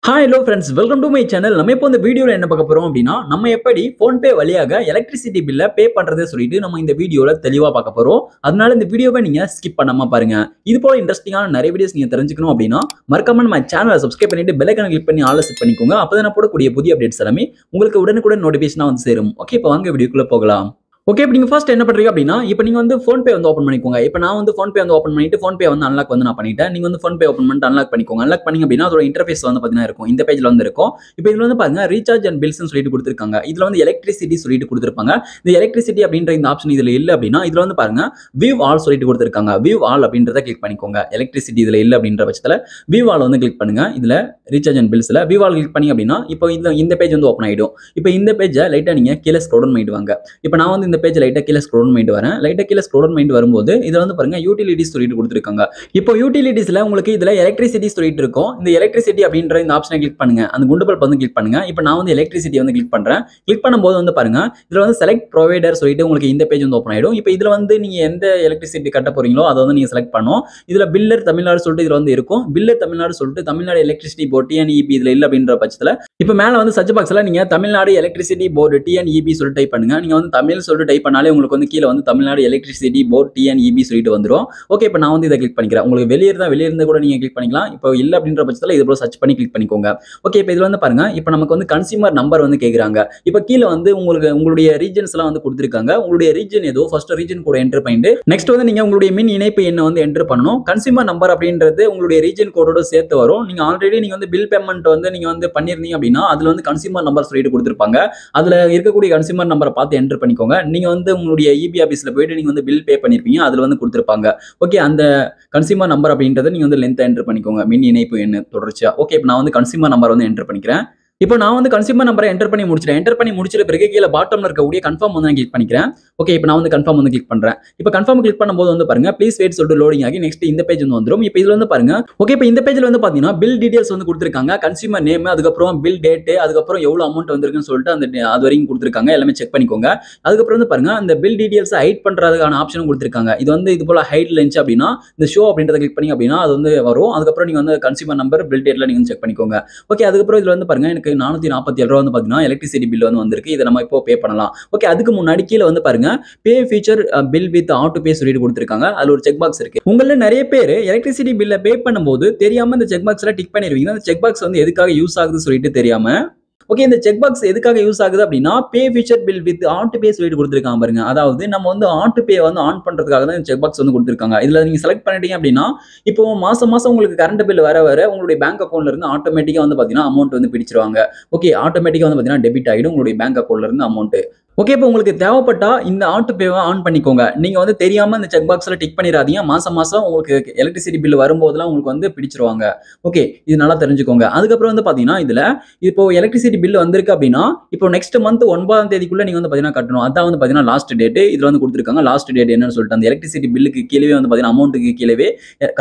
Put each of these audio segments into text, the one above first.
Hi hello friends, welcome to my channel. நம்ம இப்போ இந்த வீடியோவில் என்ன பார்க்க போகிறோம் அப்படின்னா, நம்ம எப்படி ஃபோன்பே வழியாக எலக்ட்ரிசிட்டி பில்லை பே பண்ணுறதை சொல்லிட்டு நம்ம இந்த வீடியோவில் தெளிவாக பார்க்க போகிறோம். அதனால இந்த வீடியோவை நீங்கள் ஸ்கிப் பண்ணாமல் பாருங்கள். இது போல இன்ட்ரெஸ்டிங்கான நிறைய வீடியோஸ் நீங்கள் தெரிஞ்சுக்கணும் அப்படின்னா மறக்காம நம்ம சேனலை சப்ஸ்கிரைப் பண்ணிட்டு பெல் ஐகானை கிளிக் பண்ணி ஆல் செட் பண்ணிக்கோங்க. அப்போ தான் நான் போடக்கூடிய புதிய அப்டேட்ஸ் எல்லாமே உங்களுக்கு உடனுக்குடன் நோட்டிஃபிகேஷனாக வந்து சேரும். ஓகே, இப்போ வாங்க வீடியோக்குள்ளே போகலாம். ஓகே, இப்போ நீங்கள் ஃபர்ஸ்ட் என்ன பண்ணுறீங்க அப்படின்னா, இப்போ நீங்கள் வந்து ஃபோன்பே வந்து ஓப்பன் பண்ணிக்கோங்க. இப்போ நான் வந்து ஃபோன்பே வந்து ஓப்பன் பண்ணிட்டு ஃபோன்பே வந்து அன்லாக் வந்து நான் பண்ணிட்டேன். நீங்கள் வந்து ஃபோன்பே ஓப்பன் பண்ணிட்டு அன்லாக் பண்ணிக்கோங்க. அன்லாக் பண்ணிங்க அப்படின்னா அதோட இன்டர்ஃபேஸ் வந்து பார்த்தீங்கன்னா இருக்கும். இந்த பேஜில் வந்து இருக்கும். இப்போ இதில் வந்து பாருங்க ரீசார்ஜ் அண்ட் பில்ஸ்னு சொல்லிட்டு கொடுத்துருக்காங்க. இதில் வந்து எலக்ட்ரிசிட்டி சொல்லிட்டு கொடுத்துருப்பாங்க. இந்த எலக்ட்ரிசிட்டி அப்படின்ற இந்த ஆப்ஷன் இதில் இல்லை அப்படின்னா இதில் வந்து பாருங்க வியூ ஆல் சொல்லிட்டு கொடுத்துருக்காங்க. வியூ ஆல் அப்படின்றத கிளிக் பண்ணிக்கோங்க. எலக்ட்ரிசிட்டி இதில் இல்லை அப்படின்ற பட்சத்தில் வியூ ஆல் வந்து கிளிக் பண்ணுங்க. இதில் ரீசார்ஜ் அண்ட் பில்ஸில் வியூ ஆல் கிளிக் பண்ணி அப்படின்னா இப்போ இந்த பேஜ் வந்து ஓப்பன் ஆகிடும். இப்போ இந்த பேஜை லைட்டாக நீங்கள் கீழே ஸ்க்ரோல் டவுன் பண்ணிட்டு வாங்க. இப்போ நான் வந்து இந்த பேஜ் லைட்டாக கீழே ஸ்க்ரோல் டவுன் பண்ணிட்டு வரேன். லைட்டாக கீழே ஸ்க்ரோல் டவுன் பண்ணிட்டு வரும்போது இதில் வந்து பாருங்க யூட்டிலிட்டிஸ் சொல்லிட்டு கொடுத்துருக்காங்க. இப்போ யூட்டிலிட்டிஸ்ல உங்களுக்கு இதில் எலக்ட்ரிசிட்டி சொல்லிட்டு இருக்கும். இந்த எலக்ட்ரிசிட்டி அப்படின்ற இந்த ஆப்ஷனை கிளிக் பண்ணுங்க. அந்த குண்டு பல்ப் வந்து கிளிக் பண்ணுங்க. இப்போ நான் வந்து எலக்ட்ரிசிட்டி வந்து கிளிக் பண்றேன். கிளிக் பண்ணும்போது வந்து பாருங்க இதில் வந்து செலக்ட் ப்ரொவைடர் சொல்லிட்டு உங்களுக்கு இந்த பேஜ் வந்து ஓப்பன் ஆயிடும். இப்போ இதில் வந்து நீங்க எந்த எலக்ட்ரிசிட்டி கட்ட போறீங்களோ அதை வந்து நீங்க செலக்ட் பண்ணணும். இதில் பில்லர் தமிழ்நாடு சொல்லிட்டு இதில் வந்து இருக்கும். பில்லர் தமிழ்நாடு சொல்லிட்டு தமிழ்நாடு எலக்ட்ரிசிட்டி போர்டு டிஎன்இபி இதில் இல்லை அப்படின்ற பட்சத்தில் இப்போ மேலே வந்து சர்ச் பாக்ஸ்ல நீங்க தமிழ்நாடு எலக்ட்ரிசிட்டி போர்டு டிஎன்இபி சொல்லிட்டு டைப் பண்ணுங்க. நீங்க வந்து தமிழ் சொல்லிட்டு டைப் பண்ணாலே உங்களுக்கு வந்து கீழே வந்து தமிழ்நாடு எலக்ட்ரிசிட்டி போர்டு டிஎன்இபி சொல்லிட்டு வந்துடும். ஓகே, இப்போ நான் வந்து இதை கிளிக் பண்ணிக்கிறேன். உங்களுக்கு வெளியே இருந்து கூட நீங்க கிளிக் பண்ணிக்கலாம். இப்போ இல்லை அப்படின்ற பட்சத்தில் இது போல சர்ச் பண்ணி கிளிக் பண்ணிக்கோங்க. ஓகே, இப்போ இதில் வந்து பாருங்க இப்போ நமக்கு வந்து கன்சியூமர் நம்பர் வந்து கேட்குறாங்க. இப்போ கீழே வந்து உங்களுடைய ரீஜன்ஸ் எல்லாம் வந்து கொடுத்துருக்காங்க. உங்களுடைய ரீஜன் ஏதோ ஃபர்ஸ்ட் ரீஜன் கூட என்டர் பண்ணிட்டு நெக்ஸ்ட் வந்து நீங்க உங்களுடைய மின் இணைப்பு எண்ணை வந்து என்டர் பண்ணணும். கன்சியூமர் நம்பர் அப்படின்றது உங்களுடைய ரீஜன் கோடோட சேர்த்து வரும். நீங்க ஆல்ரெடி நீங்க வந்து பில் பேமெண்ட் வந்து நீங்க வந்து பண்ணிருந்தீங்க அப்படின்னா அதுல வந்து கன்சியூமர் நம்பர் சொல்லிட்டு கொடுத்துருப்பாங்க. அதுல இருக்கக்கூடிய கன்சியூமர் நம்பரை பார்த்து என்டர் பண்ணிக்கோங்க. நீங்க வந்து உங்களுடைய இபி ஆபீஸ்ல போயிட்டு நீங்க வந்து பில் பே பண்ணிருப்பீங்க. அதுல வந்து கொடுத்துருப்பாங்க. ஓகே, அந்த கன்சியூமர் நம்பர் அப்படின்றத நீங்க வந்து லென்த் என்டர் பண்ணிக்கோங்க. மின் இணைப்பு எண்ணு தொடர்ச்சியா. ஓகே, இப்போ நான் வந்து கன்சியூமர் நம்பர் வந்து என்டர் பண்ணிக்கிறேன். இப்போ நான் வந்து கன்சியூமர் நம்பரை என்டர் பண்ணி முடிச்சிட்டேன். என்டர் பண்ணி முடிச்சிட்ட பிறகு கீழே பாட்டம்ல இருக்கக்கூடிய கன்ஃபார்ம் வந்து நான் கிளிக் பண்ணிக்கிறேன். ஓகே, இப்போ நான் வந்து கன்ஃபார்ம் வந்து கிளிக் பண்றேன். இப்போ கன்ஃபார்ம் கிளிக் பண்ணும்போது வந்து பாருங்க ப்ளீஸ் வெயிட் சொல்லிட்டு லோடிங் ஆகி நெக்ஸ்ட் இந்த பேஜ் வந்து வந்துரும். இப்போ இதுல வந்து பாருங்க ஓகே, இப்போ இந்த பேஜ்ல வந்து பாத்தீங்கன்னா பில் டீடைல்ஸ் வந்து கொடுத்துருக்காங்க. கன்சியூமர் நேம், அதுக்கப்புறம் பில் டேட், அதுக்கப்புறம் எவ்வளவு அமௌண்ட் வந்திருக்குன்னு சொல்லிட்டு அது வரைக்கும் கொடுத்துருக்காங்க. எல்லாமே செக் பண்ணிக்கோங்க. அதுக்கப்புறம் வந்து பாருங்க அந்த பில் டீடைல்ஸ் ஹைட் பண்றதுக்கான ஆப்ஷனும் கொடுத்துருக்காங்க. இது வந்து இது போல ஹைட் லென்ச் அப்படின்னா இந்த ஷோ அப்படின்றத கிளிக் பண்ணி அப்படின்னா அது வந்து வரும். அதுக்கப்புறம் நீங்க வந்து கன்சியூமர் நம்பர் பில் டேட்ல நீங்க செக் பண்ணிக்கோங்க. ஓகே, அதுக்கப்புறம் இதுல வந்து பாருங்க எனக்கு 447 ரூபா வந்து பாத்தீங்கன்னா எலக்ட்ரிசிட்டி பில் வந்து வந்திருக்கு. இதை நம்ம இப்போ பே பண்ணலாம். ஓகே, அதுக்கு முன்னாடி கீழே வந்து பாருங்க pay feature bill with auto pay சொல்லிட்டு கொடுத்துருக்காங்க. அதுல ஒரு செக் பாக்ஸ் இருக்கு. உங்கள நிறைய பேர் எலக்ட்ரிசிட்டி பில்ல பே பண்ணும்போது தெரியாம இந்த செக் பாக்ஸ்ல டிக் பண்ணிருவீங்க. அந்த செக் பாக்ஸ் வந்து எதுக்காக யூஸ் ஆகுது சொல்லிட்டு தெரியாம. ஓகே, இந்த செக் பாக்ஸ் எதுக்காக யூஸ் ஆகுது அப்படின்னா pay feature bill with auto pay சொல்லிட்டு கொடுத்துருக்காங்க பாருங்க. அதாவது நம்ம வந்து ஆட்டோ பே வந்து ஆன் பண்றதுக்காக தான் இந்த செக் பாக்ஸ் வந்து கொடுத்துருக்காங்க. இதுல நீங்க செலக்ட் பண்ணிட்டீங்க அப்படின்னா இப்போ மாசம் உங்களுக்கு கரண்ட் பில் வர உங்களுடைய பேங்க் அக்கௌண்ட்ல இருந்து ஆட்டோமேட்டிக்கா வந்து பாத்தீங்கன்னா அமௌண்ட் வந்து பிடிச்சிருவாங்க. ஓகே, ஆட்டோமேட்டிக்கா வந்து பாத்தீங்கன்னா டெபிட் ஆகிடும் உங்களுடைய பேங்க் அக்கௌண்ட்ல இருந்து அமௌண்ட். ஓகே, இப்போ உங்களுக்கு தேவைப்பட்டா இந்த ஆட்டோ பேவை ஆன் பண்ணிக்கோங்க. நீங்க வந்து தெரியாம இந்த செக் பாக்ஸ்ல டிக் பண்ணிடாதீங்க. மாசம் உங்களுக்கு எலக்ட்ரிசிட்டி பில் வரும்போதெல்லாம் உங்களுக்கு வந்து பிடிச்சிருவாங்க. ஓகே, இது நல்லா தெரிஞ்சுக்கோங்க. அதுக்கப்புறம் வந்து பாத்தீங்கன்னா இதுல இப்போ எலக்ட்ரிசிட்டி பில் வந்திருக்கு அப்படின்னா இப்போ நெக்ஸ்ட் மந்த் 9ஆம் தேதிக்குள்ள நீங்க வந்து பாத்தீங்கன்னா கட்டணும். அதான் வந்து பாத்தீங்கன்னா லாஸ்ட் டேட். இதுல வந்து கொடுத்துருக்காங்க. லாஸ்ட் டேட் என்னன்னு சொல்லிட்டு அந்த எலக்ட்ரிசிட்டி பில்லுக்கு கீழே வந்து பாத்தீங்கன்னா அமௌண்ட்டுக்கு கீழே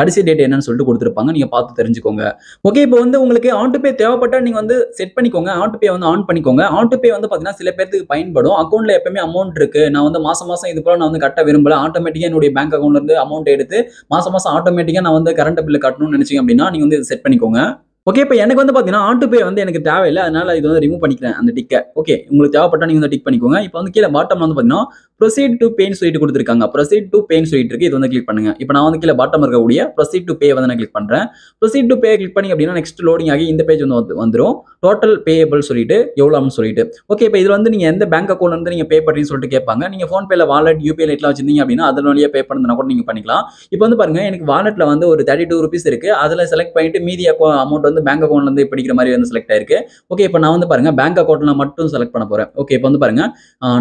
கடைசி டேட் என்னன்னு சொல்லிட்டு கொடுத்துருப்பாங்க. நீங்க பார்த்து தெரிஞ்சுக்கோங்க. ஓகே, இப்போ வந்து உங்களுக்கு ஆட்டோ பே தேவைப்பட்டா நீங்க வந்து செட் பண்ணிக்கோங்க. ஆட்டோ பே வந்து ஆன் பண்ணிக்கோங்க. ஆட்டோ பே வந்து பாத்தீங்கன்னா சில பேருக்கு பயன்படும். அக்கௌண்ட்ல எப்பவுமே அமௌண்ட் இருக்கு. நான் வந்து மாசம் இது போல நான் வந்து கட்ட விரும்பல. ஆட்டோமேட்டிக்கா என்னுடைய பேங்க் அக்கௌண்ட்ல இருந்து அமௌண்ட் எடுத்து மாசம் ஆட்டோமேட்டிக்கா நான் வந்து கரண்ட் பில் கட்டணும்னு நினைச்சீங்க அப்படின்னா நீங்க வந்து செட் பண்ணிக்கோங்க. ஓகே, இப்போ எனக்கு வந்து பாத்தீங்கன்னா ஆட்டோ பே வந்து எனக்கு தேவையில்லை. அதனால இது வந்து ரிமூவ் பண்ணிக்கிறேன் அந்த டிக்கை. ஓகே, உங்களுக்கு தேவைப்பட்டா நீங்க வந்து டிக் பண்ணிக்கோங்க. இப்போ வந்து கீழே பாட்டம்ல வந்து பாத்தீங்கன்னா ப்ரொசீட் டு பேன்னு சொல்லிட்டு கொடுத்துருக்காங்க. ப்ரொசீட் டு பேன்னு சொல்லிட்டு இருக்கு. இது வந்து கிளிக் பண்ணுங்க. இப்போ நான் வந்து கீழே பாட்டம் இருக்கக்கூடிய ப்ரொசீட் டு பே வந்து நான் கிளிக் பண்றேன். ப்ரொசீட் டு பே கிளிக் பண்ணி அப்படின்னா நெக்ஸ்ட் லோடிங் ஆகி இந்த பேஜ் வந்து வந்துரும். டோட்டல் பேயபிள் சொல்லிட்டு எவ்வளோன்னு சொல்லிட்டு. ஓகே, இப்போ இதுல வந்து நீங்க எந்த பேங்க் அக்கௌண்ட்ல இருந்து நீங்க பே பண்றீங்கன்னு சொல்லிட்டு கேட்பாங்க. நீங்க ஃபோன் பேல வாலெட் யூபிஐ லைட்லாம் வச்சிருந்தீங்க அப்படின்னா அதன் வழியா பே பண்ணதுனா கூட நீங்க பண்ணிக்கலாம். இப்போ வந்து பாருங்க எனக்கு வாலெட்ல வந்து ஒரு 32 ரூபீஸ் இருக்கு. அதுல செலக்ட் பண்ணிட்டு மீதி அமௌண்ட் வந்து பேங்க் அக்கௌண்ட்ல இருந்து படிக்கிற மாதிரி வந்து செலக்ட் ஆயிருக்கு. ஓகே, இப்போ நான் வந்து பாருங்க பேங்க் அக்கௌண்ட்ல மட்டும் செலக்ட் பண்ண போறேன். ஓகே, இப்போ வந்து பாருங்க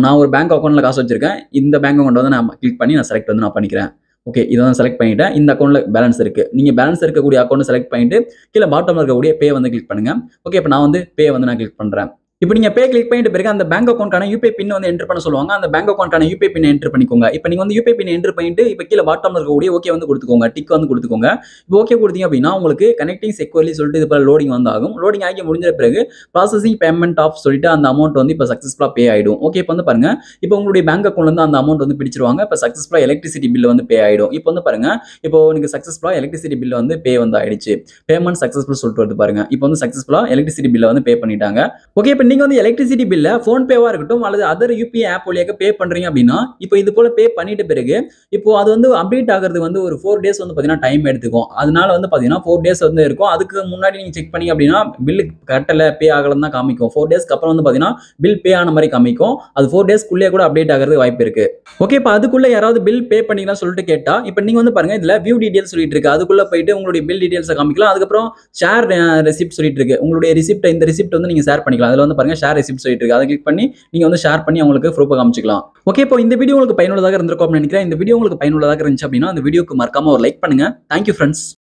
நான் ஒரு பேங்க் அக்கௌண்ட்ல காசு வச்சிருக்கேன். இந்த பேங்க் அக்கௌண்ட் வந்து நான் கிளிக் பண்ணி நான் செலக்ட் வந்து நான் பண்ணிக்கிறேன். ஓகே, இதை வந்து செலக்ட் பண்ணிட்டேன். இந்த அக்கௌண்ட்ல பேலன்ஸ் இருக்கு. நீங்க பேலன்ஸ் இருக்கக்கூடிய அக்கௌண்ட் செலக்ட் பண்ணிட்டு கீழே பாட்டம்ல இருக்கக்கூடிய பே வந்து கிளிக் பண்ணுங்க. ஓகே, இப்போ நான் வந்து பே வந்து நான் கிளிக் பண்றேன். இப்போ நீங்க பே கிளிக் பண்ணிட்ட பிறகு அந்த பேங்க் அக்கவுண்ட்கான யூபிஐ பின் வந்து என்டர் பண்ண சொல்லுவாங்க. அந்த பேங்க் அக்கவுண்ட்கான யூபிஐ பின் என்டர் பண்ணிக்கோங்க. இப்போ நீங்க வந்து யூபிஐ பின் என்டர் பண்ணிட்டு இப்போ கீழ பாட்டம்ல இருக்கக்கூடிய ஓகே வந்து குடுத்துக்கோங்க. டிக் வந்து குடுத்துக்கோங்க. இப்போ ஓகே குடுத்தீங்க அப்படின்னா உங்களுக்கு கனெக்டிங் செக்யூர்லி சொல்லிட்டு இது போல லோடிங் வந்து ஆகும். லோடிங் ஆகி முடிஞ்ச பிறகு ப்ராசஸிங் பேமெண்ட் ஆஃப் சொல்லிட்டு அந்த அமௌண்ட் வந்து இப்போ சக்சஸ்ஃபுல்லா பே ஆயிடும். ஓகே இப்போ வந்து பாருங்க. இப்போ உங்களுடைய பேங்க் அக்கவுண்ட்ல இருந்து அந்த அமௌண்ட் வந்து பிடிச்சிருவாங்க. இப்போ சக்சஸ்ஃபுல்லா எலக்ட்ரிசிட்டி பில் வந்து பே ஆயிடும். இப்போ வந்து பாருங்க. இப்போ உங்களுக்கு சக்சஸ்ஃபுல்லா எலக்ட்ரிசிட்டி பில் வந்து பே வந்து ஆயிடுச்சு. பேமெண்ட் சக்சஸ்ஃபுல் சொல்லிட்டு வருது பாருங்க. இப்போ வந்து சக்சஸ்ஃபுல்லா எலக்ட்ரிசிட்டி பில்ல வந்து பே பண்ணிட்டாங்க. ஓகே இப்போ நீங்க வந்து எலக்ட்ரிசிட்டி பில்ல ஃபோன்பேவா இருக்கட்டும் அல்லது அதர் யூபிஐ ஆப் வழியாக பே பண்றீங்க அப்படின்னா இப்போ இது போல பே பண்ணிட்ட பிறகு இப்போ அது வந்து அப்டேட் ஆகிறதுக்கு வந்து ஒரு 4 டேஸ் வந்து பாத்தீங்கன்னா டைம் எடுத்துக்கும். அதனால வந்து பாத்தீங்கன்னா 4 டேஸ் வந்து இருக்கும். அதுக்கு முன்னாடி நீங்க செக் பண்ணீங்க அப்படின்னா பில் கட்டல பே ஆகலன்னு தான் காமிக்கும். 4 டேஸ்க்கு அப்புறம் வந்து பாத்தீங்கன்னா பில் பே ஆன மாதிரி காமிக்கும். அது 4 டேஸ்க்குள்ளே கூட அப்டேட் ஆகிறதுக்கு வாய்ப்பு இருக்கு. ஓகே இப்போ அதுக்குள்ள யாராவது பில் பே பண்ணீங்களா சொல்லிட்டு கேட்டா இப்போ நீங்க வந்து பாருங்க இதுல வியூ டீடைல்ஸ் சொல்லிட்டு இருக்கு. அதுக்குள்ள போயிட்டு உங்களுடைய பில் டீடைல்ஸை காமிக்கலாம். அதுக்கப்புறம் ஷேர் ரெசிப்ட் சொல்லிட்டு இருக்கு. உங்களுடைய ரிசிப்ட் இந்த ரிசிப்ட் வந்து நீங்க ஷேர் பண்ணிக்கலாம். அதுல வந்து பாருங்க ஷேர் ரெசிப்ட் சொல்லிட்டு இருக்கு. அதை கிளிக் பண்ணி நீங்க வந்து ஷேர் பண்ணி அவங்களுக்கு ப்ரூஃப் காமிச்சிக்கலாம். ஓகே இப்போ இந்த வீடியோ உங்களுக்கு பயனுள்ளதாக இருந்திருக்கும் அப்படின்னு நினைக்கிறேன். இந்த வீடியோ உங்களுக்கு பயனுள்ளதாக இருந்துச்சு அப்படின்னா அந்த வீடியோக்கு மறக்காம ஒரு லைக் பண்ணுங்க. Thank you friends.